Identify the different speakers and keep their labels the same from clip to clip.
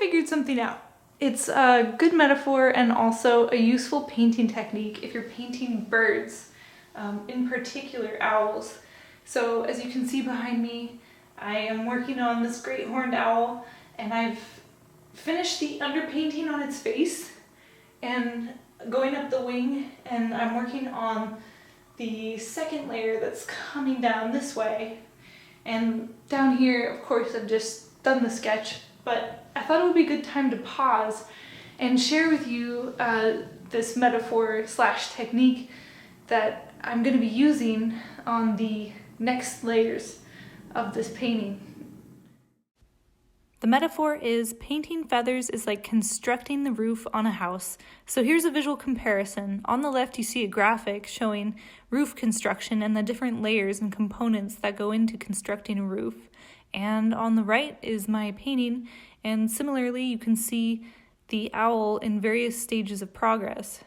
Speaker 1: figured something out. It's a good metaphor and also a useful painting technique if you're painting birds, in particular owls. So as you can see behind me, I am working on this great horned owl, and I've finished the underpainting on its face and going up the wing, and I'm working on the second layer that's coming down this way. And down here, of course, I've just done the sketch, but I thought it would be a good time to pause and share with you this metaphor / technique that I'm going to be using on the next layers of this painting. The metaphor is painting feathers is like constructing the roof on a house. So here's a visual comparison. On the left you see a graphic showing roof construction and the different layers and components that go into constructing a roof. And on the right is my painting, and similarly you can see the owl in various stages of progress.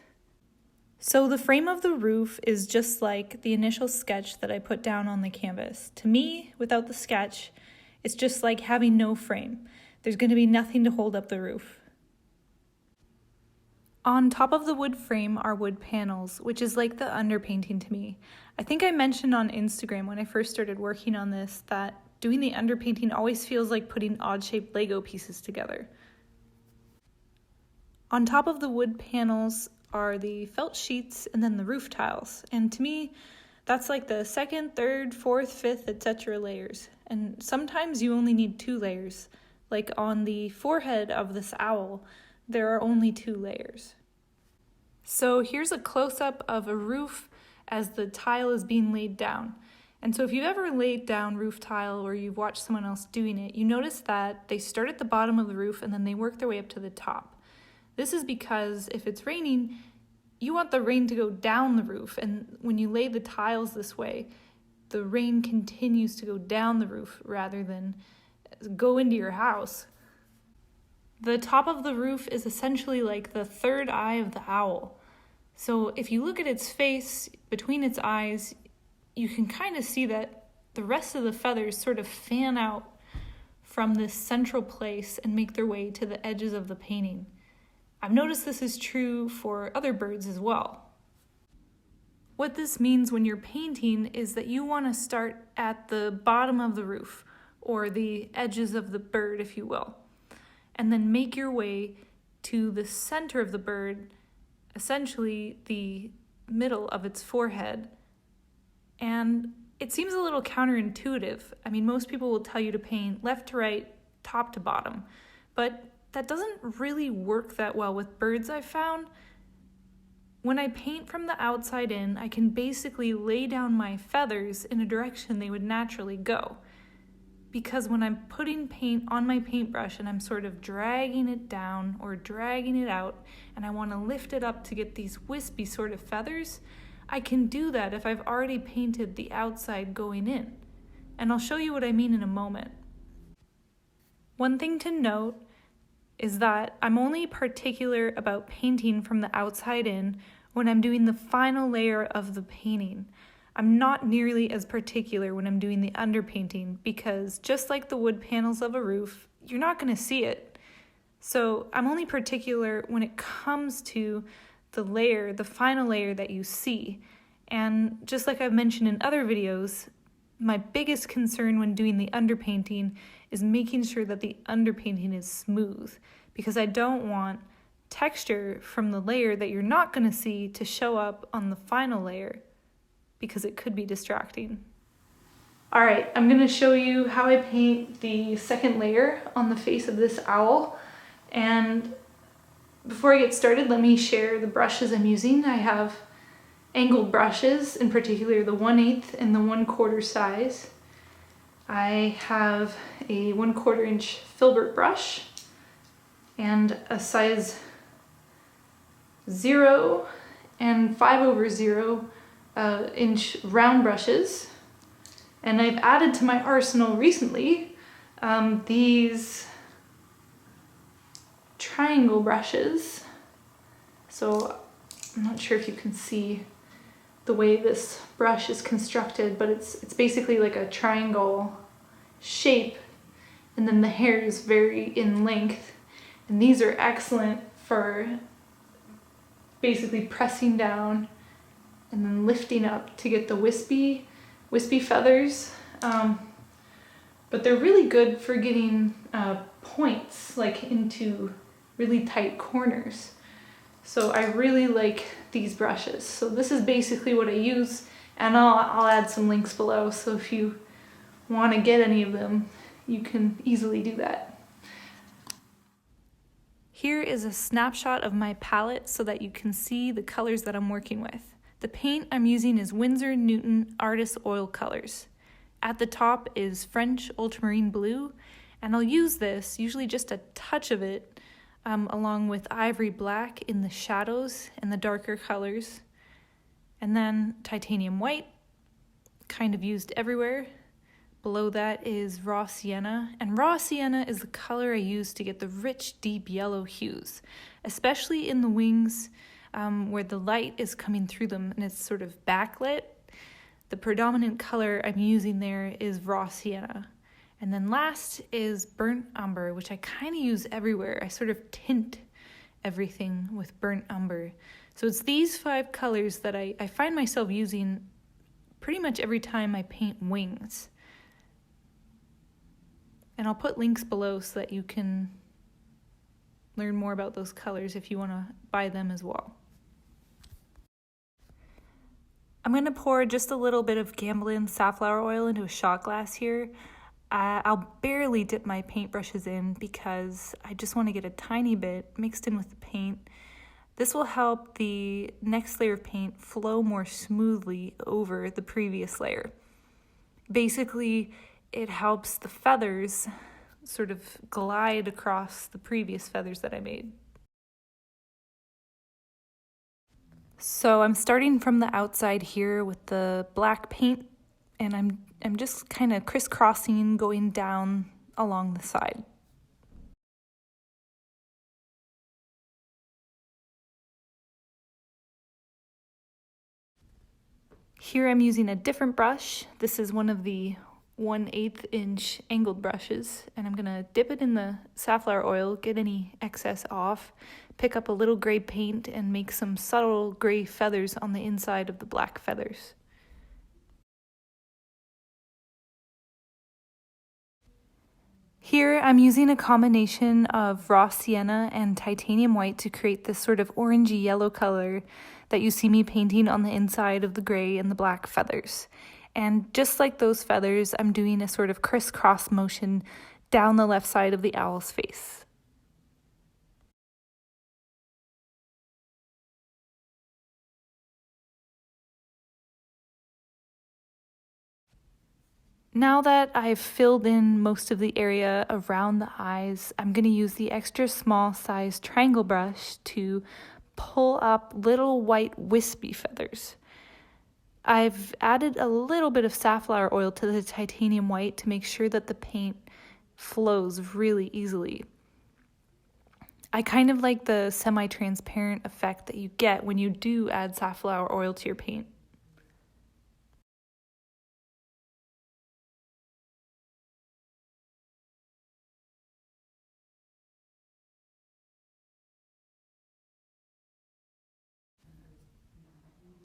Speaker 1: So the frame of the roof is just like the initial sketch that I put down on the canvas. To me, without the sketch, it's just like having no frame. There's going to be nothing to hold up the roof. On top of the wood frame are wood panels, which is like the underpainting to me. I think I mentioned on Instagram when I first started working on this that doing the underpainting always feels like putting odd-shaped Lego pieces together. On top of the wood panels are the felt sheets and then the roof tiles. And to me, that's like the second, third, fourth, fifth, etc. layers. And sometimes you only need 2 layers. Like on the forehead of this owl, there are only 2 layers. So here's a close-up of a roof as the tile is being laid down. And so if you've ever laid down roof tile or you've watched someone else doing it, you notice that they start at the bottom of the roof and then they work their way up to the top. This is because if it's raining, you want the rain to go down the roof, and when you lay the tiles this way, the rain continues to go down the roof rather than go into your house. The top of the roof is essentially like the third eye of the owl. So if you look at its face, between its eyes, you can kind of see that the rest of the feathers sort of fan out from this central place and make their way to the edges of the painting. I've noticed this is true for other birds as well. What this means when you're painting is that you want to start at the bottom of the roof, or the edges of the bird, if you will, and then make your way to the center of the bird, essentially the middle of its forehead. And it seems a little counterintuitive. I mean, most people will tell you to paint left to right, top to bottom, but that doesn't really work that well with birds, I've found. When I paint from the outside in, I can basically lay down my feathers in a direction they would naturally go. Because when I'm putting paint on my paintbrush and I'm sort of dragging it down or dragging it out, and I want to lift it up to get these wispy sort of feathers, I can do that if I've already painted the outside going in. And I'll show you what I mean in a moment. One thing to note is that I'm only particular about painting from the outside in when I'm doing the final layer of the painting. I'm not nearly as particular when I'm doing the underpainting because just like the wood panels of a roof, you're not going to see it. So I'm only particular when it comes to the final layer that you see. And just like I've mentioned in other videos, my biggest concern when doing the underpainting is making sure that the underpainting is smooth, because I don't want texture from the layer that you're not going to see to show up on the final layer, because it could be distracting. Alright, I'm going to show you how I paint the second layer on the face of this owl. And before I get started, let me share the brushes I'm using. I have angled brushes, in particular the 1/8 and the 1/4 size. I have a 1/4 inch filbert brush and a size 0 and 5/0 inch round brushes. And I've added to my arsenal recently these triangle brushes. So I'm not sure if you can see the way this brush is constructed, but it's basically like a triangle shape, and then the hairs vary in length, And these are excellent for basically pressing down and then lifting up to get the wispy feathers. But they're really good for getting points like into really tight corners. So I really like these brushes. So this is basically what I use, and I'll add some links below, so if you want to get any of them, you can easily do that. Here is a snapshot of my palette so that you can see the colors that I'm working with. The paint I'm using is Winsor Newton Artist Oil Colors. At the top is French Ultramarine Blue, and I'll use this, usually just a touch of it, along with Ivory Black in the shadows and the darker colors. And then Titanium White, kind of used everywhere. Below that is Raw Sienna, and Raw Sienna is the color I use to get the rich, deep yellow hues, especially in the wings where the light is coming through them and it's sort of backlit. The predominant color I'm using there is Raw Sienna. And then last is Burnt Umber, which I kind of use everywhere. I sort of tint everything with Burnt Umber. So it's these 5 colors that I find myself using pretty much every time I paint wings. And I'll put links below so that you can learn more about those colors if you want to buy them as well. I'm going to pour just a little bit of Gamblin safflower oil into a shot glass here. I'll barely dip my paintbrushes in because I just want to get a tiny bit mixed in with the paint. This will help the next layer of paint flow more smoothly over the previous layer. Basically, it helps the feathers sort of glide across the previous feathers that I made. So I'm starting from the outside here with the black paint, and I'm just kind of crisscrossing, going down along the side. Here I'm using a different brush. This is one of the 1/8 inch angled brushes, and I'm gonna dip it in the safflower oil, get any excess off, pick up a little gray paint, and make some subtle gray feathers on the inside of the black feathers. Here I'm using a combination of raw sienna and titanium white to create this sort of orangey yellow color that you see me painting on the inside of the gray and the black feathers. And just like those feathers, I'm doing a sort of crisscross motion down the left side of the owl's face. Now that I've filled in most of the area around the eyes, I'm going to use the extra small size triangle brush to pull up little white wispy feathers. I've added a little bit of safflower oil to the titanium white to make sure that the paint flows really easily. I kind of like the semi-transparent effect that you get when you do add safflower oil to your paint.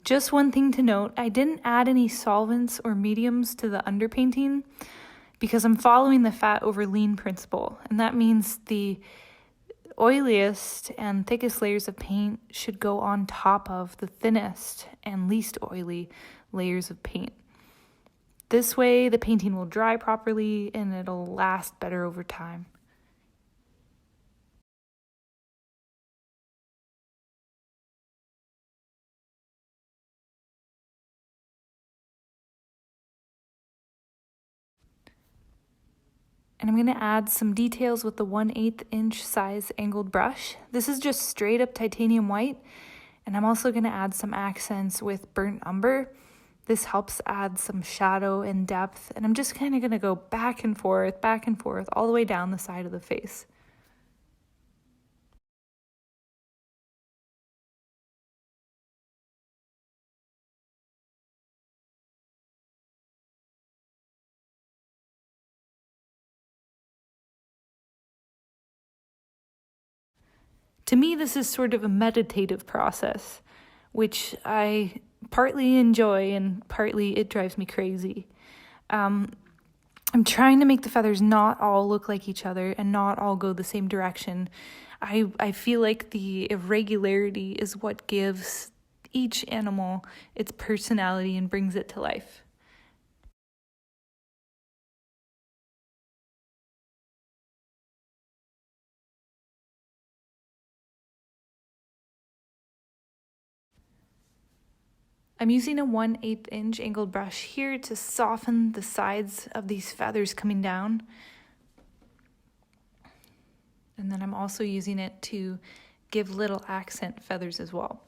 Speaker 1: Just one thing to note, I didn't add any solvents or mediums to the underpainting because I'm following the fat over lean principle, and that means the oiliest and thickest layers of paint should go on top of the thinnest and least oily layers of paint. This way the painting will dry properly and it'll last better over time. And I'm going to add some details with the 1/8 inch size angled brush. This is just straight up titanium white, and I'm also going to add some accents with burnt umber. This helps add some shadow and depth, and I'm just kind of going to go back and forth, all the way down the side of the face. To me, this is sort of a meditative process, which I partly enjoy and partly it drives me crazy. I'm trying to make the feathers not all look like each other and not all go the same direction. I feel like the irregularity is what gives each animal its personality and brings it to life. I'm using a 1/8 inch angled brush here to soften the sides of these feathers coming down. And then I'm also using it to give little accent feathers as well.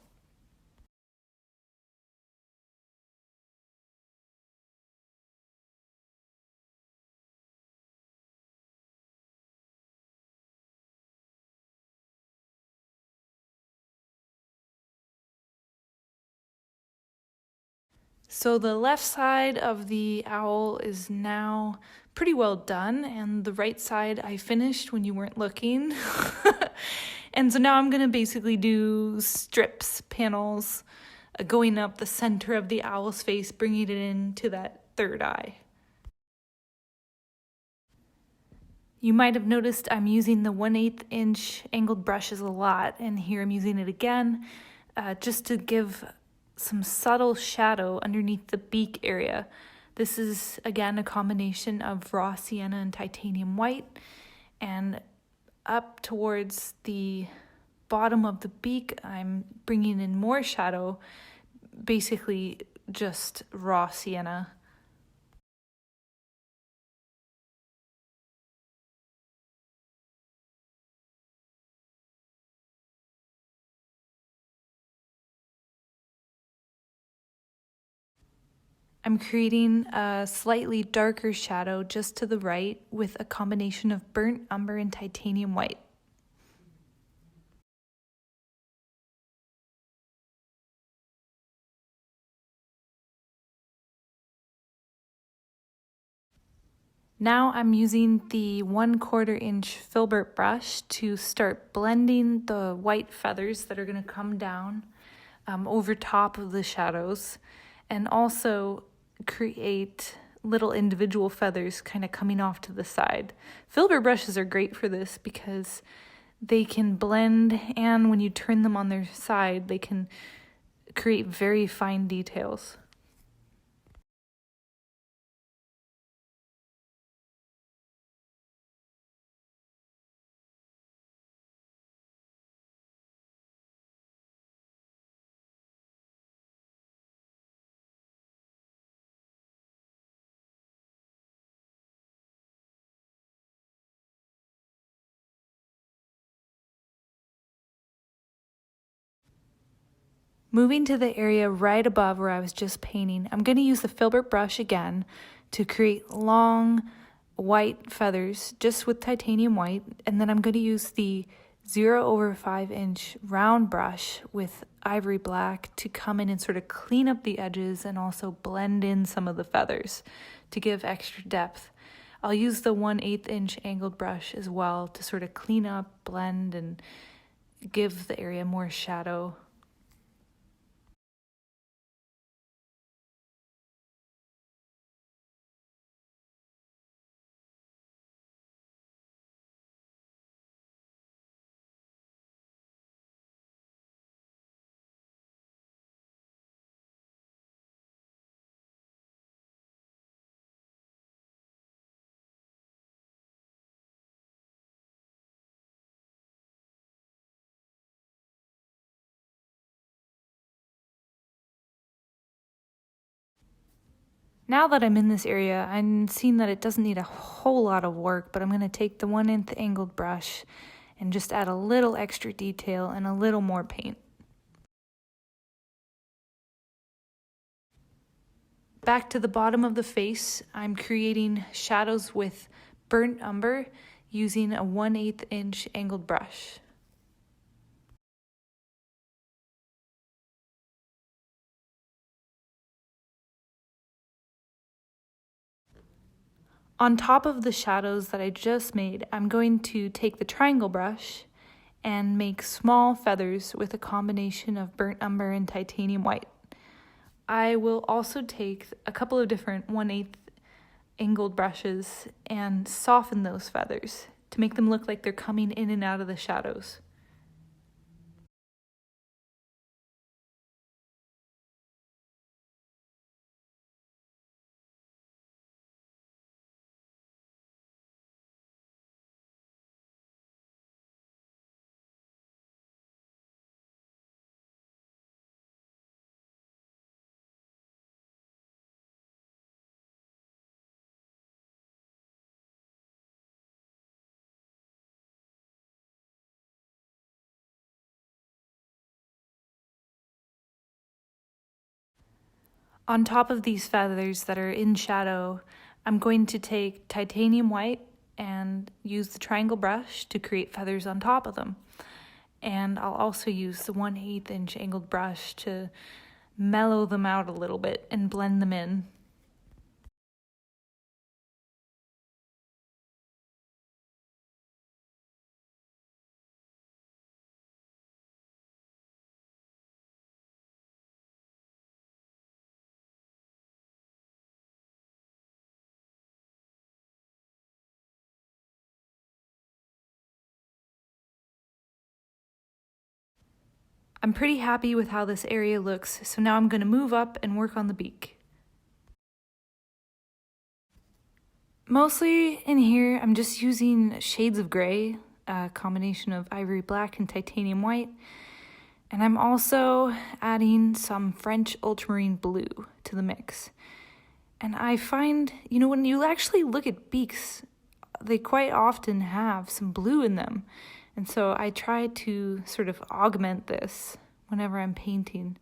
Speaker 1: So the left side of the owl is now pretty well done, and the right side I finished when you weren't looking. And so now I'm going to basically do strips, panels, going up the center of the owl's face, bringing it into that third eye. You might have noticed I'm using the 1/8 inch angled brushes a lot, and here I'm using it again just to give some subtle shadow underneath the beak area. This is, again, a combination of raw sienna and titanium white, and up towards the bottom of the beak, I'm bringing in more shadow, basically just raw sienna. I'm creating a slightly darker shadow just to the right with a combination of burnt umber and titanium white. Now I'm using the 1/4 inch filbert brush to start blending the white feathers that are going to come down over top of the shadows, and also create little individual feathers kind of coming off to the side. Filbert brushes are great for this because they can blend, and when you turn them on their side, they can create very fine details. Moving to the area right above where I was just painting, I'm going to use the filbert brush again to create long white feathers just with titanium white, and then I'm going to use the 0/5 inch round brush with ivory black to come in and sort of clean up the edges and also blend in some of the feathers to give extra depth. I'll use the 1/8 inch angled brush as well to sort of clean up, blend, and give the area more shadow. Now that I'm in this area, I'm seeing that it doesn't need a whole lot of work, but I'm going to take the 1/8 angled brush and just add a little extra detail and a little more paint. Back to the bottom of the face, I'm creating shadows with burnt umber using a 1/8 inch angled brush. On top of the shadows that I just made, I'm going to take the triangle brush and make small feathers with a combination of burnt umber and titanium white. I will also take a couple of different 1/8 angled brushes and soften those feathers to make them look like they're coming in and out of the shadows. On top of these feathers that are in shadow, I'm going to take titanium white and use the triangle brush to create feathers on top of them. And I'll also use the 1/8 inch angled brush to mellow them out a little bit and blend them in. I'm pretty happy with how this area looks, so now I'm going to move up and work on the beak. Mostly in here, I'm just using shades of gray, a combination of ivory black and titanium white, and I'm also adding some French ultramarine blue to the mix. And I find, when you actually look at beaks, they quite often have some blue in them. And so I try to sort of augment this whenever I'm painting.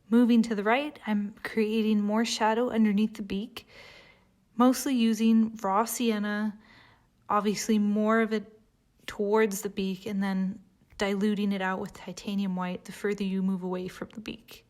Speaker 1: Moving to the right, I'm creating more shadow underneath the beak, mostly using raw sienna, obviously more of it towards the beak, and then diluting it out with titanium white the further you move away from the beak.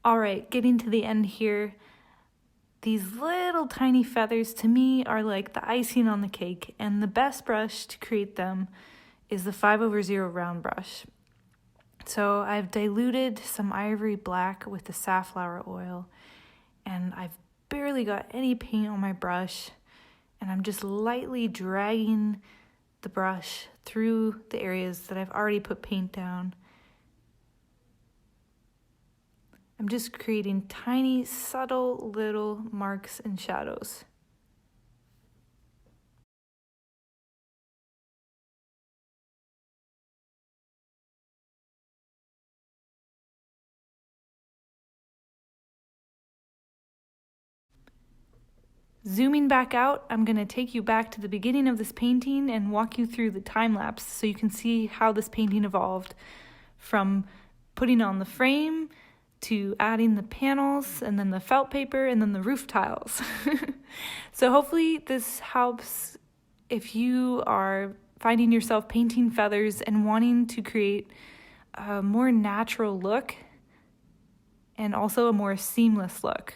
Speaker 1: All right, getting to the end here. These little tiny feathers to me are like the icing on the cake, and the best brush to create them is the 5/0 round brush. So I've diluted some ivory black with the safflower oil, and I've barely got any paint on my brush, and I'm just lightly dragging the brush through the areas that I've already put paint down. I'm just creating tiny, subtle little marks and shadows. Zooming back out, I'm going to take you back to the beginning of this painting and walk you through the time lapse so you can see how this painting evolved from putting on the frame to adding the panels and then the felt paper and then the roof tiles. So hopefully this helps if you are finding yourself painting feathers and wanting to create a more natural look and also a more seamless look.